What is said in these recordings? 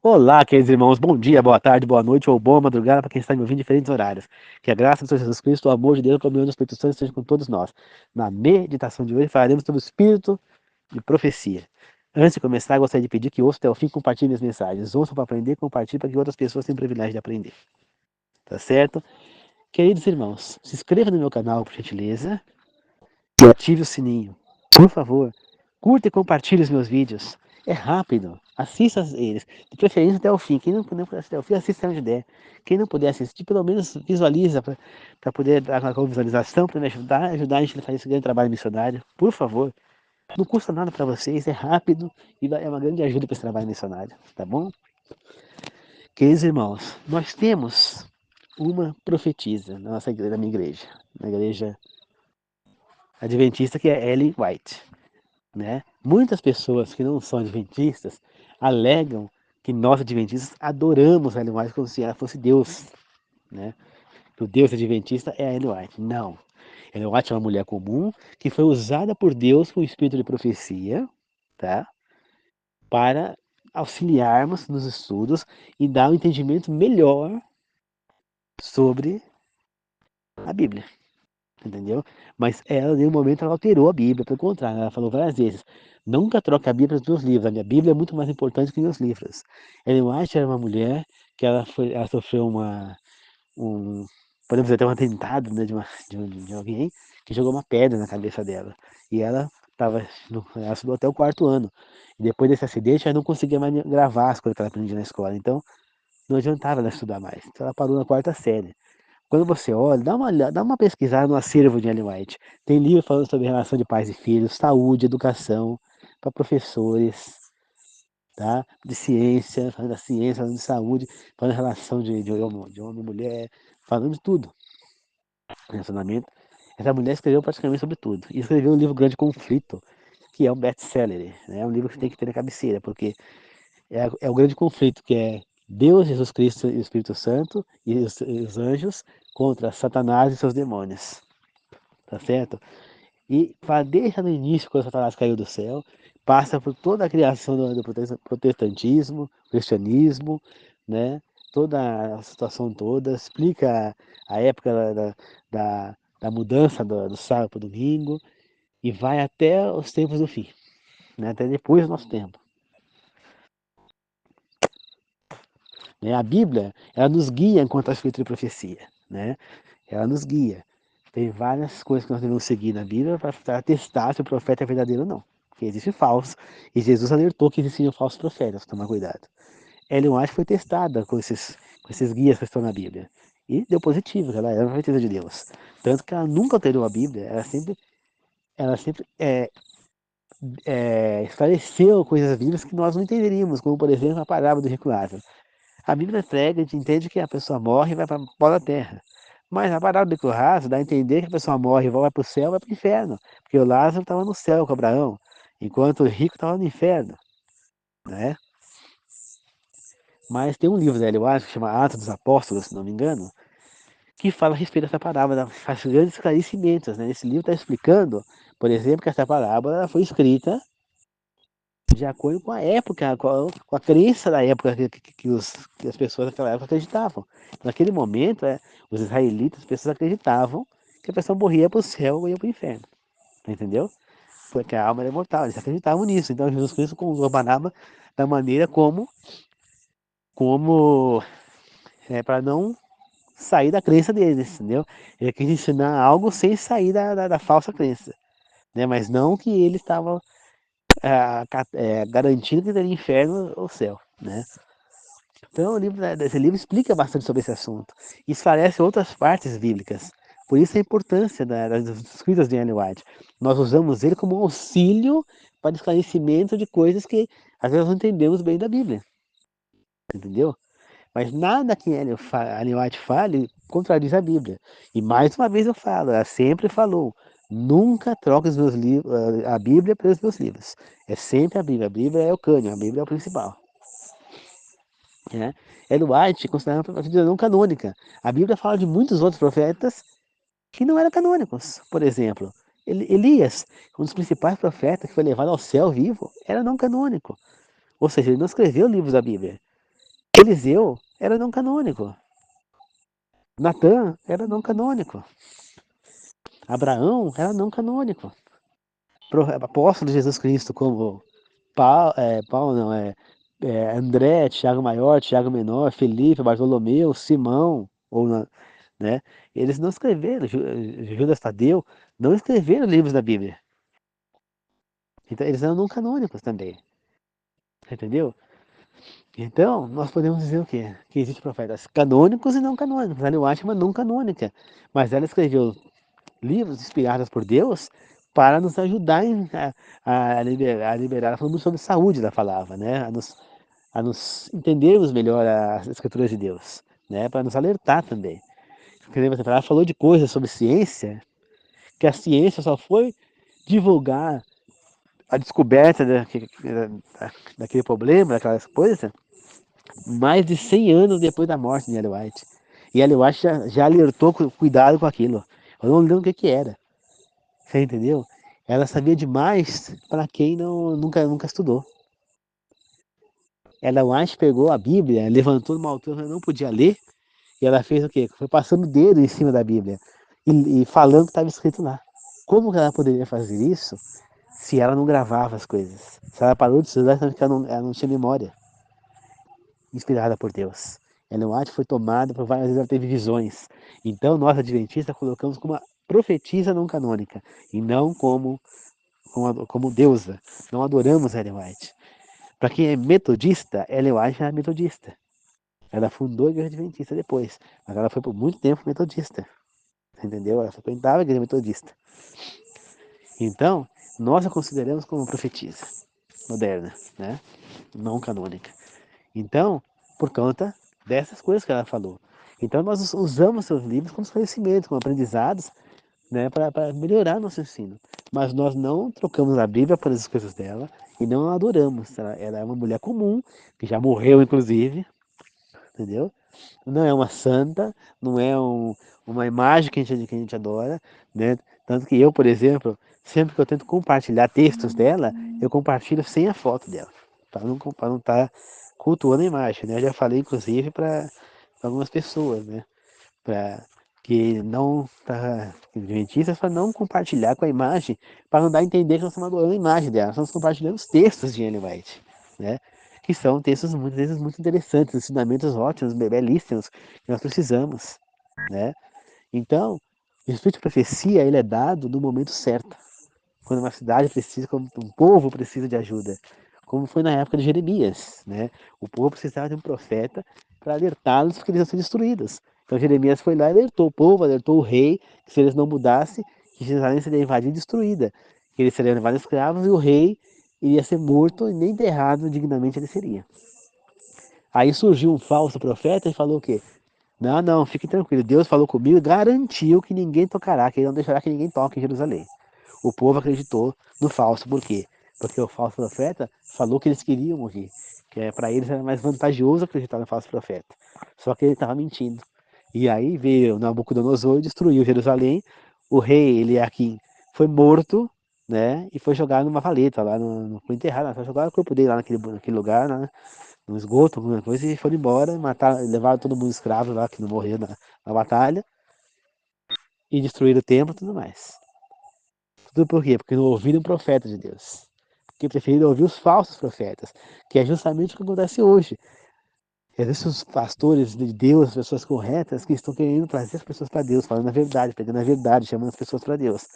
Olá, queridos irmãos, bom dia, boa tarde, boa noite ou boa madrugada para quem está me ouvindo em diferentes horários. Que a graça do Senhor Jesus Cristo, o amor de Deus, a comunhão do Espírito Santo esteja com todos nós. Na meditação de hoje falaremos sobre o espírito de profecia. Antes de começar, gostaria de pedir que ouçam até o fim e compartilhem minhas mensagens. Ouçam para aprender, compartilhem para que outras pessoas tenham o privilégio de aprender. Tá certo? Queridos irmãos, se inscreva no meu canal, por gentileza, e ative o sininho. Por favor, curta e compartilhe os meus vídeos. É rápido, assista eles, de preferência até o fim. Quem não puder assistir até o fim, assista onde der. Quem não puder assistir, pelo menos visualiza para poder dar uma visualização, para me ajudar a gente a fazer esse grande trabalho missionário. Por favor, não custa nada para vocês, é rápido e é uma grande ajuda para esse trabalho missionário, tá bom? Queridos irmãos, nós temos uma profetisa na nossa igreja, na minha igreja, na igreja adventista, que é Ellen White. Né? Muitas pessoas que não são adventistas alegam que nós adventistas adoramos a Ellen White como se ela fosse Deus, né? Que o Deus adventista é a Ellen White. Não. Ellen White é uma mulher comum que foi usada por Deus com o espírito de profecia, tá? Para auxiliarmos nos estudos e dar um entendimento melhor sobre a Bíblia. Entendeu? Mas ela, em nenhum momento, ela alterou a Bíblia, pelo contrário, ela falou várias vezes, nunca troque a Bíblia dos meus livros, a minha Bíblia é muito mais importante que meus livros. Ellen White era uma mulher que ela sofreu podemos dizer até um atentado, né, de alguém que jogou uma pedra na cabeça dela, e ela estudou até o quarto ano, e depois desse acidente ela não conseguia mais gravar as coisas que ela aprendia na escola, então não adiantava ela estudar mais, então ela parou na quarta série. Quando você olha, dá uma pesquisada no acervo de Ellen White. Tem livro falando sobre relação de pais e filhos, saúde, educação, para professores, tá? De ciência, falando da ciência, falando de saúde, falando de relação de homem e mulher, falando de tudo. Relacionamento. Essa mulher escreveu praticamente sobre tudo. E escreveu um livro Grande Conflito, que é um best-seller. Né? É um livro que você tem que ter na cabeceira, porque é o grande conflito que é Deus, Jesus Cristo e o Espírito Santo e os anjos contra Satanás e seus demônios, tá certo? E desde no início, quando Satanás caiu do céu, passa por toda a criação do protestantismo, cristianismo, né? Toda a situação toda, explica a época da mudança do sábado para o domingo e vai até os tempos do fim, né? Até depois do nosso tempo. Né? A Bíblia, ela nos guia enquanto a escritura e profecia, né? Ela nos guia. Tem várias coisas que nós devemos seguir na Bíblia para testar se o profeta é verdadeiro ou não. Porque existe falso, e Jesus alertou que existiam falsos profetas, tomar cuidado. Ellen White foi testada com esses guias que estão na Bíblia. E deu positivo, ela era a profetisa de Deus. Tanto que ela nunca alterou a Bíblia, ela sempre esclareceu coisas bíblicas que nós não entenderíamos, como por exemplo a parábola do rico Lázaro. A Bíblia prega, a gente entende que a pessoa morre e vai para a pó da terra. Mas a parábola do Lázaro dá a entender que a pessoa morre e vai para o céu, vai para o inferno. Porque o Lázaro estava no céu com Abraão, enquanto o rico estava no inferno. Né? Mas tem um livro da Ellen White que chama Atos dos Apóstolos, se não me engano, que fala a respeito dessa parábola, faz grandes esclarecimentos. Né? Esse livro está explicando, por exemplo, que essa parábola foi escrita de acordo com a época, com a crença da época que as pessoas daquela época acreditavam. Naquele momento, os israelitas, as pessoas acreditavam que a pessoa morria para o céu ou ia para o inferno. Entendeu? Porque a alma era imortal, eles acreditavam nisso. Então Jesus Cristo usou a parábola da maneira como para não sair da crença deles, entendeu? Ele quis ensinar algo sem sair da falsa crença. Né? Mas não que ele estava garantindo que teria inferno ou céu. Né? Então, esse livro explica bastante sobre esse assunto e esclarece outras partes bíblicas. Por isso a importância das escritas de Ellen White. Nós usamos ele como um auxílio para esclarecimento de coisas que às vezes não entendemos bem da Bíblia. Entendeu? Mas nada que Ellen White fale contradiz a Bíblia. E mais uma vez eu falo, ela sempre falou, nunca troque os meus livros, a Bíblia pelos meus livros. É sempre a Bíblia. A Bíblia é o cânion, a Bíblia é o principal. Né? Ellen White considerava a Bíblia não canônica. A Bíblia fala de muitos outros profetas que não eram canônicos. Por exemplo, Elias, um dos principais profetas que foi levado ao céu vivo, era não canônico. Ou seja, ele não escreveu livros da Bíblia. Eliseu era não canônico. Natã era não canônico. Abraão era não canônico. Apóstolo de Jesus Cristo, como Paulo não, André, Tiago Maior, Tiago Menor, Felipe, Bartolomeu, Simão, né? Eles não escreveram, Judas Tadeu, não escreveram livros da Bíblia. Então, eles eram não canônicos também. Entendeu? Então, nós podemos dizer o quê? Que existem profetas canônicos e não canônicos. Ellen White é uma não canônica, mas ela escreveu livros inspirados por Deus para nos ajudar a liberar. Ela falou muito sobre saúde, ela falava, né? A nos entendermos melhor as escrituras de Deus, né? Para nos alertar também. Ela falou de coisas sobre ciência, que a ciência só foi divulgar a descoberta daquele problema, daquelas coisas, mais de 100 anos depois da morte de Ellen White. E Ellen White já alertou cuidado com aquilo. Eu não lembro o que era. Você entendeu? Ela sabia demais para quem nunca estudou. Ellen White pegou a Bíblia, levantou numa altura que ela não podia ler, e ela fez o quê? Foi passando o dedo em cima da Bíblia e falando o que estava escrito lá. Como que ela poderia fazer isso se ela não gravava as coisas? Se ela parou de estudar, porque ela não tinha memória inspirada por Deus. Ellen White foi tomada por várias vezes, ela teve visões. Então, nós adventistas colocamos como uma profetisa não canônica e não como deusa. Não adoramos Ellen White. Para quem é metodista, Ellen White era metodista. Ela fundou a igreja adventista depois, mas ela foi por muito tempo metodista. Entendeu? Ela frequentava a igreja metodista. Então, nós a consideramos como profetisa moderna, né? Não canônica. Então, por conta dessas coisas que ela falou. Então, nós usamos seus livros como conhecimentos, como aprendizados, né, para melhorar nosso ensino. Mas nós não trocamos a Bíblia por essas coisas dela e não a adoramos. Ela é uma mulher comum, que já morreu, inclusive, entendeu? Não é uma santa, não é uma imagem que a gente adora, né? Tanto que eu, por exemplo, sempre que eu tento compartilhar textos dela, eu compartilho sem a foto dela, para não estar cultuando a imagem, né? Eu já falei, inclusive, para algumas pessoas, né? Para que não tá adventistas, para não compartilhar com a imagem, para não dar a entender que nós estamos adorando a imagem dela, nós estamos compartilhando os textos de Ellen White, né? Que são textos muitas vezes muito interessantes, ensinamentos ótimos, belíssimos, que nós precisamos, né? Então, o espírito de profecia, ele é dado no momento certo, quando uma cidade precisa, quando um povo precisa de ajuda, como foi na época de Jeremias, né? O povo precisava de um profeta para alertá-los que eles iam ser destruídos. Então Jeremias foi lá e alertou o povo, alertou o rei, que se eles não mudassem, que Jerusalém seria invadida e destruída, que eles seriam levados escravos e o rei iria ser morto e nem enterrado dignamente ele seria. Aí surgiu um falso profeta e falou o quê? Não, não, fique tranquilo, Deus falou comigo e garantiu que ninguém tocará, que ele não deixará que ninguém toque em Jerusalém. O povo acreditou no falso, por quê? Porque o falso profeta falou que eles queriam morrer, que para eles era mais vantajoso acreditar no falso profeta. Só que ele estava mentindo. E aí veio Nabucodonosor e destruiu Jerusalém. O rei Eliaquim foi morto, né? E foi jogado numa valeta lá, foi enterrado, foi jogado o corpo dele lá naquele lugar, né, no esgoto, alguma coisa, e foram embora, mataram, levaram todo mundo escravo lá, que não morreu na batalha, e destruíram o templo e tudo mais. Tudo por quê? Porque não ouviram o profeta de Deus. Porque preferiram ouvir os falsos profetas, que é justamente o que acontece hoje. Existem os pastores de Deus, as pessoas corretas, que estão querendo trazer as pessoas para Deus, falando a verdade, pegando a verdade, chamando as pessoas para Deus.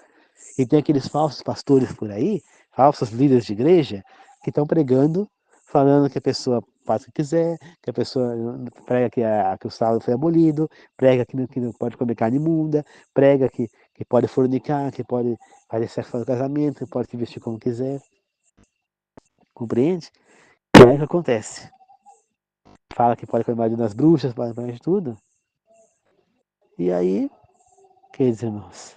E tem aqueles falsos pastores por aí, falsos líderes de igreja, que estão pregando, falando que a pessoa faz o que quiser, que a pessoa prega que o sábado foi abolido, prega que não pode comer carne imunda, prega que pode fornicar, que pode fazer sexo fora do casamento, que pode se vestir como quiser. Compreende? E aí o que acontece? Fala que pode comer marido das bruxas, pode comer de tudo. E aí, queridos irmãos,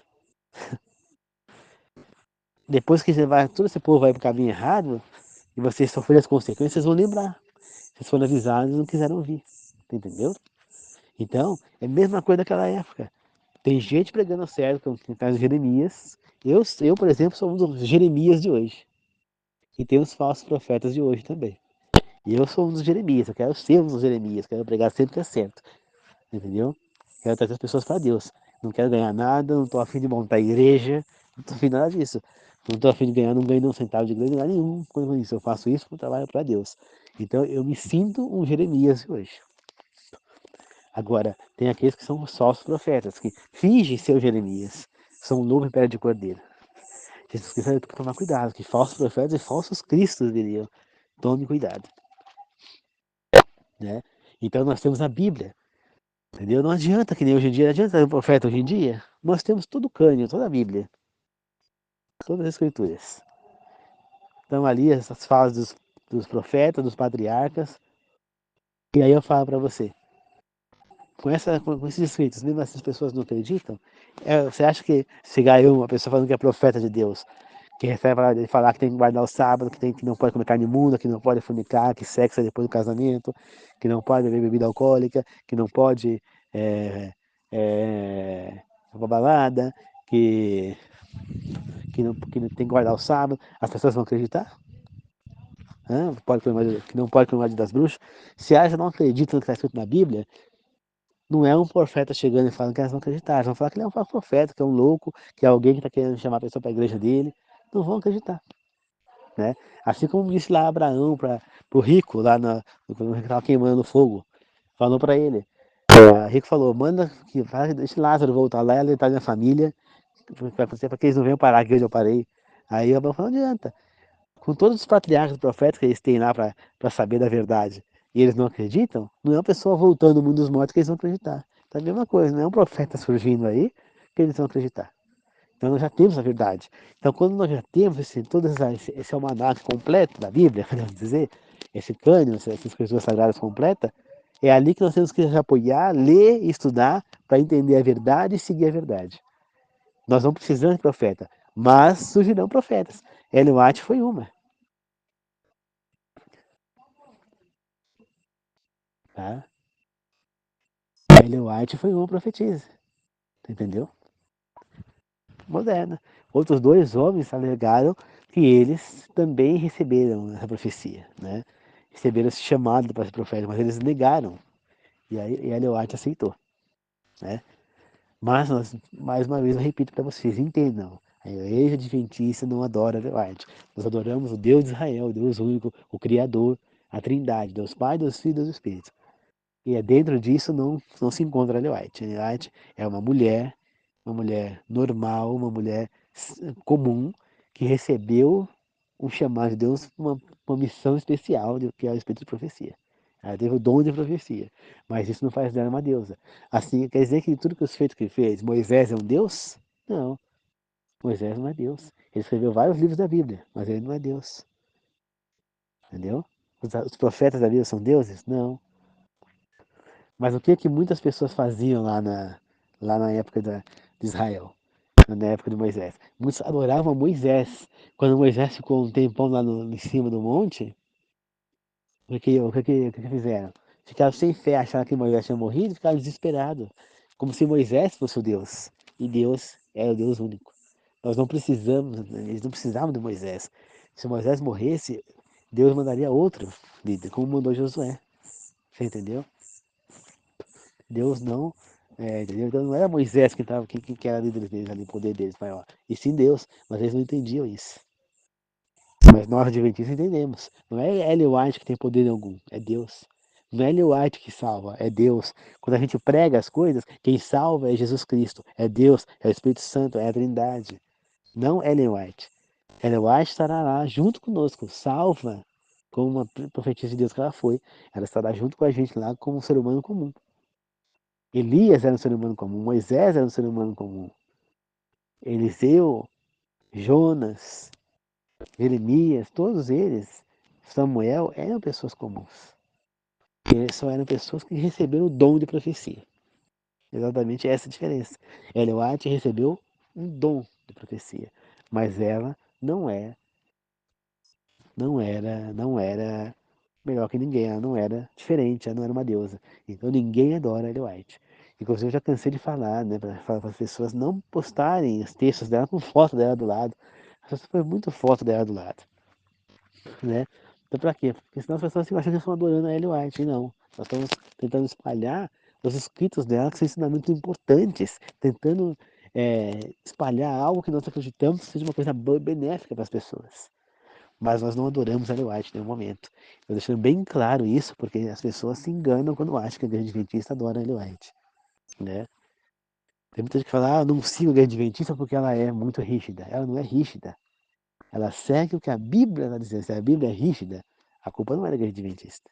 depois que todo esse povo vai para o caminho errado, e vocês sofrerem as consequências, vocês vão lembrar. Vocês foram avisados e não quiseram ouvir. Entendeu? Então, é a mesma coisa daquela época. Tem gente pregando certo, como no caso de Jeremias. Eu, por exemplo, sou um dos Jeremias de hoje. E tem os falsos profetas de hoje também. E eu sou um dos Jeremias, eu quero ser um dos Jeremias, quero pregar sempre que é certo, entendeu? Quero trazer as pessoas para Deus. Não quero ganhar nada, não estou afim de montar igreja, não estou afim de nada disso. Não estou afim de ganhar, não ganho um centavo de igreja, nada nenhum com isso. Eu faço isso para trabalho para Deus. Então eu me sinto um Jeremias hoje. Agora, tem aqueles que são os falsos profetas, que fingem ser o Jeremias, são um lobo em pele de cordeiro. Jesus Cristo tem que tomar cuidado, que falsos profetas e falsos cristos diriam. Tome cuidado. Né? Então nós temos a Bíblia, entendeu? Não adianta que nem hoje em dia, não adianta ser um profeta hoje em dia. Nós temos todo o cânion, toda a Bíblia, todas as escrituras. Então ali essas falas dos profetas, dos patriarcas. E aí eu falo para você, com esses escritos, mesmo assim as pessoas não acreditam, você acha que chegar eu, uma pessoa falando que é profeta de Deus, que recebe a palavra dele falar que tem que guardar o sábado, que não pode comer carne imunda, que não pode fornicar, que sexo é depois do casamento, que não pode beber bebida alcoólica, que não pode ir pra balada, que não tem que guardar o sábado, as pessoas vão acreditar? Que não pode comer das bruxas? Se elas não acreditam no que está escrito na Bíblia, não é um profeta chegando e falando que elas vão acreditar. Elas vão falar que ele é um falso profeta, que é um louco, que é alguém que está querendo chamar a pessoa para a igreja dele. Não vão acreditar. Né? Assim como disse lá Abraão para o rico, quando ele estava queimando no fogo, falou para ele. O rico falou: manda que deixa Lázaro voltar lá e alertar minha família, para que eles não venham parar aqui onde eu parei. Aí Abraão falou: não adianta. Com todos os patriarcas e profetas que eles têm lá para saber da verdade e eles não acreditam, não é uma pessoa voltando do mundo dos mortos que eles vão acreditar. Então é a mesma coisa, não é um profeta surgindo aí que eles vão acreditar. Então nós já temos a verdade. Então quando nós já temos esse almanaque completo da Bíblia, podemos dizer, esse cânion, essas escrituras sagradas completas, é ali que nós temos que nos apoiar, ler e estudar para entender a verdade e seguir a verdade. Nós não precisamos de profeta, mas surgirão profetas. Ellen White foi uma. Tá? Ellen White foi uma profetisa, entendeu? Moderna. Outros dois homens alegaram que eles também receberam essa profecia, né? Receberam esse chamado para ser profeta, mas eles negaram. E aí Ellen White aceitou, né? Mas mais uma vez eu repito para vocês, entendam. A igreja adventista não adora Ellen White. Nós adoramos o Deus de Israel, o Deus único, o Criador, a Trindade, Deus Pai, Deus Filho e Deus Espírito. E é dentro disso não se encontra Ellen White. Ellen White é uma mulher normal, uma mulher comum, que recebeu um chamado de Deus, uma missão especial, que é o Espírito de Profecia. Ela teve o dom de profecia, mas isso não faz dela uma deusa. Assim, quer dizer que tudo que os feitos que ele fez, Moisés é um Deus? Não, Moisés não é Deus. Ele escreveu vários livros da Bíblia, mas ele não é Deus. Entendeu? Os profetas da Bíblia são deuses? Não. Mas o que que muitas pessoas faziam lá na época de Israel, na época de Moisés? Muitos adoravam Moisés. Quando Moisés ficou um tempão lá em cima do monte, o que fizeram? Ficaram sem fé, acharam que Moisés tinha morrido e ficaram desesperados. Como se Moisés fosse o Deus. E Deus é o Deus único. Nós não precisamos, eles não precisavam de Moisés. Se Moisés morresse, Deus mandaria outro líder, como mandou Josué. Você entendeu? Deus não. Entendeu? Então não era Moisés que era líder deles ali, o poder deles maior. E sim Deus, mas eles não entendiam isso. Mas nós adventistas entendemos. Não é Ellen White que tem poder algum, é Deus. Não é Ellen White que salva, é Deus. Quando a gente prega as coisas, quem salva é Jesus Cristo, é Deus, é o Espírito Santo, é a Trindade. Não Ellen White. Ellen White estará lá junto conosco, salva, como uma profetisa de Deus que ela foi. Ela estará junto com a gente lá como um ser humano comum. Elias era um ser humano comum, Moisés era um ser humano comum, Eliseu, Jonas, Jeremias, todos eles, Samuel, eram pessoas comuns. Eles só eram pessoas que receberam o dom de profecia. Exatamente essa a diferença. Ellen White recebeu um dom de profecia, mas ela não era melhor que ninguém, ela não era diferente, ela não era uma deusa. Então ninguém adora Ellen White. Inclusive eu já cansei de falar, né, para falar para as pessoas não postarem os textos dela com foto dela do lado. Essa foi muito foto dela do lado, né? Então pra quê? Porque senão as pessoas ficam achando que estão adorando a Ellen White. E não. Nós estamos tentando espalhar os escritos dela, que são ensinamentos importantes, tentando espalhar algo que nós acreditamos que seja uma coisa benéfica para as pessoas. Mas nós não adoramos a Ellen White em nenhum momento. Eu deixando bem claro isso, porque as pessoas se enganam quando acham que a igreja adventista adora a Ellen White. Né? Tem muita gente que fala, não sigo a igreja adventista porque ela é muito rígida. Ela não é rígida. Ela segue o que a Bíblia está dizendo. Se a Bíblia é rígida, a culpa não é da igreja adventista.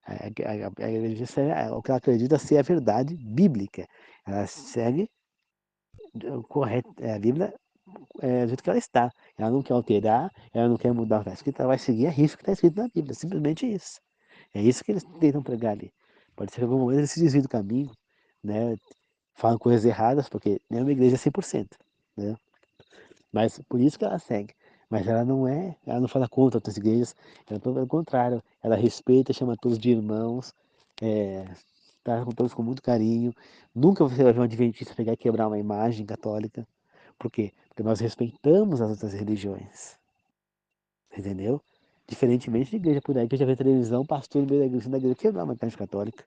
A igreja adventista é o que ela acredita ser a verdade bíblica. Ela segue correto, a Bíblia do jeito que ela está. Ela não quer alterar, ela não quer mudar o que está escrito, ela vai seguir a risco que está escrito na Bíblia. Simplesmente isso. É isso que eles tentam pregar ali. Pode ser que em algum momento eles se desviem do caminho, né? Falam coisas erradas, porque nenhuma igreja é 100%. Né? Mas por isso que ela segue. Mas ela não fala contra outras igrejas, ela, pelo contrário, ela respeita, chama todos de irmãos, trata com todos com muito carinho. Nunca você vai ver um adventista pegar e quebrar uma imagem católica. Por quê? Porque nós respeitamos as outras religiões. Entendeu? Diferentemente de igreja por aí, que eu já vi televisão, pastor no meio da igreja quebrar uma imagem católica.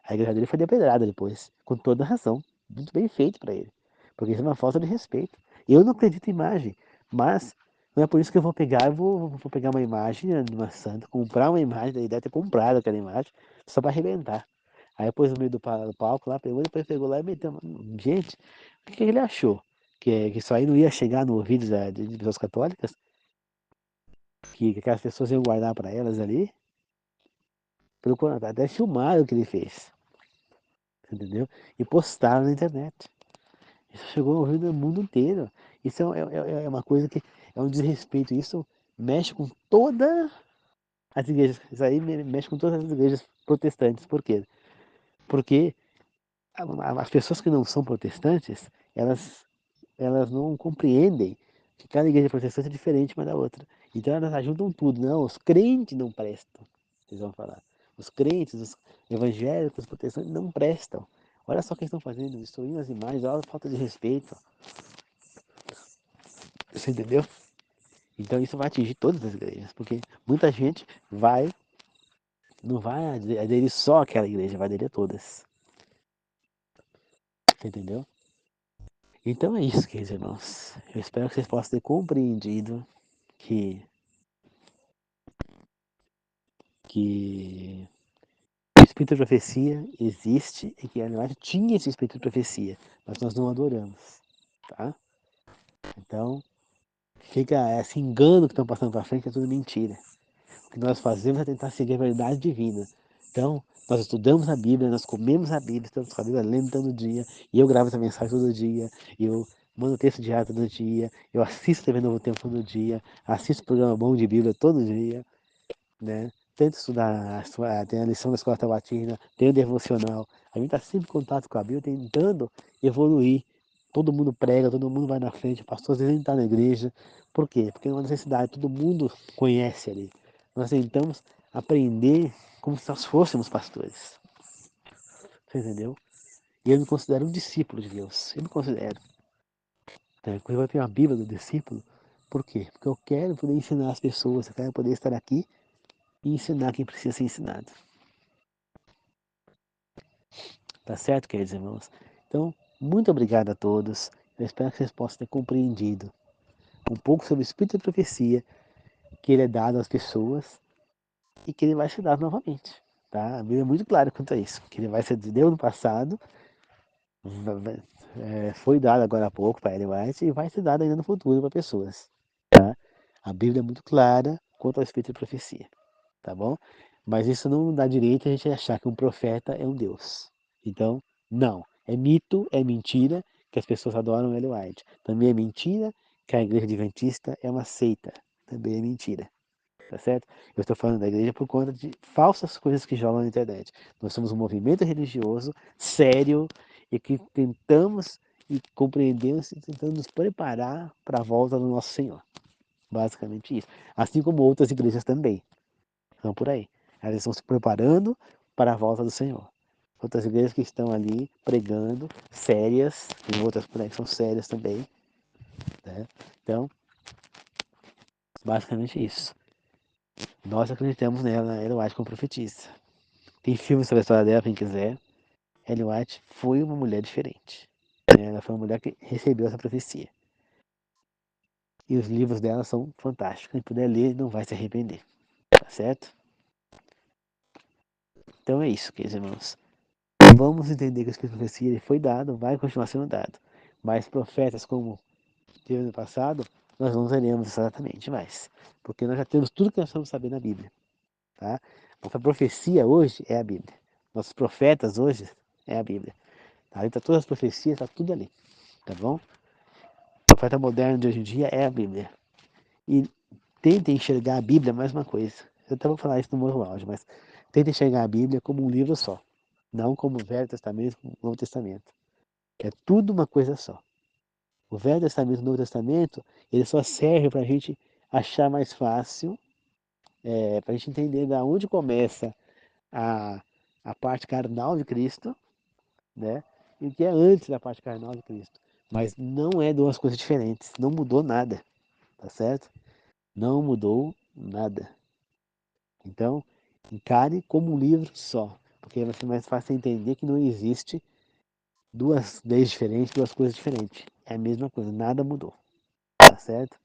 A igreja dele foi depedrada depois, com toda razão. Muito bem feito para ele. Porque isso é uma falta de respeito. Eu não acredito em imagem, mas não é por isso que eu vou pegar, vou pegar uma imagem de uma santa, comprar uma imagem, ele deve ter comprado aquela imagem, só para arrebentar. Aí pôs no meio do palco lá, pegou, depois pegou lá e meteu. Gente, o que ele achou? Que isso aí não ia chegar no ouvido de pessoas católicas? Que aquelas pessoas iam guardar para elas ali? Pelo contrário, até filmaram o que ele fez. Entendeu? E postaram na internet. Isso chegou ao ouvido do mundo inteiro. Isso é uma coisa que é um desrespeito. Isso mexe com todas as igrejas. Isso aí mexe com todas as igrejas protestantes. Por quê? Porque as pessoas que não são protestantes, elas não compreendem que cada igreja protestante é diferente uma da outra. Então elas ajudam tudo. Não, os crentes não prestam. Vocês vão falar. Os crentes, os evangélicos, os protestantes não prestam. Olha só o que estão fazendo, destruindo as imagens, olha a falta de respeito. Você entendeu? Então isso vai atingir todas as igrejas, porque muita gente não vai aderir só àquela igreja, vai aderir a todas. Você entendeu? Então é isso, queridos irmãos. Eu espero que vocês possam ter compreendido que, que o espírito de profecia existe e que a Ellen tinha esse espírito de profecia, mas nós não adoramos. Tá? Então, fica esse engano que estão passando para frente, é tudo mentira. O que nós fazemos é tentar seguir a verdade divina. Então, nós estudamos a Bíblia, nós comemos a Bíblia, estamos com a Bíblia lendo todo dia, e eu gravo essa mensagem todo dia, e eu mando texto diário todo dia, eu assisto TV Novo Tempo todo dia, assisto o programa Bom de Bíblia todo dia, né? Tento estudar, tem a lição da escola sabatina, tem o devocional. A gente está sempre em contato com a Bíblia, tentando evoluir. Todo mundo prega, todo mundo vai na frente, o pastor às vezes nem está na igreja. Por quê? Porque é uma necessidade, todo mundo conhece ali. Nós tentamos aprender como se nós fôssemos pastores. Você entendeu? E eu me considero um discípulo de Deus. Eu me considero. Né? Quando eu tenho a Bíblia do discípulo, por quê? Porque eu quero poder ensinar as pessoas, eu quero poder estar aqui e ensinar quem precisa ser ensinado. Tá certo, queridos irmãos? Então, muito obrigado a todos. Eu espero que vocês possam ter compreendido um pouco sobre o Espírito da Profecia, que ele é dado às pessoas e que ele vai ser dado novamente. Tá? A Bíblia é muito clara quanto a isso, que ele vai ser deu no passado, foi dado agora há pouco para Ellen White e vai ser dado ainda no futuro para pessoas. Tá? A Bíblia é muito clara quanto ao Espírito da Profecia. Tá bom? Mas isso não dá direito a gente achar que um profeta é um Deus. Então, não. É mito, é mentira que as pessoas adoram Ellen White. Também é mentira que a igreja adventista é uma seita. Também é mentira. Tá certo? Eu estou falando da igreja por conta de falsas coisas que jogam na internet. Nós somos um movimento religioso sério e que tentamos e compreendemos e tentamos nos preparar para a volta do nosso Senhor. Basicamente isso. Assim como outras igrejas também. Estão por aí. Elas estão se preparando para a volta do Senhor. Outras igrejas que estão ali pregando, sérias, tem outras por aí que são sérias também. Né? Então, basicamente isso. Nós acreditamos nela, Ellen White, como profetisa. Tem filmes sobre a história dela, quem quiser. Ellen White foi uma mulher diferente. Ela foi uma mulher que recebeu essa profecia. E os livros dela são fantásticos. Quem puder ler não vai se arrepender. Tá certo? Então é isso, queridos irmãos. Vamos entender que o Espírito de profecia ele foi dado, vai continuar sendo dado. Mas profetas como teve no passado, nós não teremos exatamente mais. Porque nós já temos tudo que nós precisamos saber na Bíblia. Tá? Nossa profecia hoje é a Bíblia. Nossos profetas hoje é a Bíblia. Tá? Então todas as profecias, está tudo ali. Tá bom? O profeta moderno de hoje em dia é a Bíblia. E tentem enxergar a Bíblia mais uma coisa. Eu até vou falar isso no meu áudio, mas tentem enxergar a Bíblia como um livro só. Não como o Velho Testamento, como o Novo Testamento. É tudo uma coisa só. O Velho Testamento e o Novo Testamento, ele só serve para a gente achar mais fácil, para a gente entender de onde começa a, a parte carnal de Cristo, né? E o que é antes da parte carnal de Cristo. Mas não é duas coisas diferentes. Não mudou nada, tá certo? Não mudou nada. Então, encare como um livro só, porque aí vai ser mais fácil entender que não existe duas leis diferentes, duas coisas diferentes. É a mesma coisa, nada mudou, tá certo?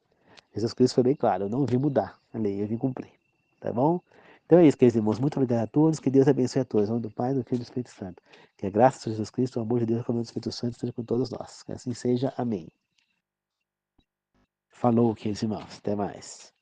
Jesus Cristo foi bem claro, eu não vim mudar a lei, eu vim cumprir, tá bom? Então é isso, queridos irmãos, muito obrigado a todos, que Deus abençoe a todos, em nome do Pai, do Filho e do Espírito Santo. Que a graça de Jesus Cristo, o amor de Deus e a comunhão do Espírito Santo esteja com todos nós. Que assim seja, amém. Falou, queridos irmãos, até mais.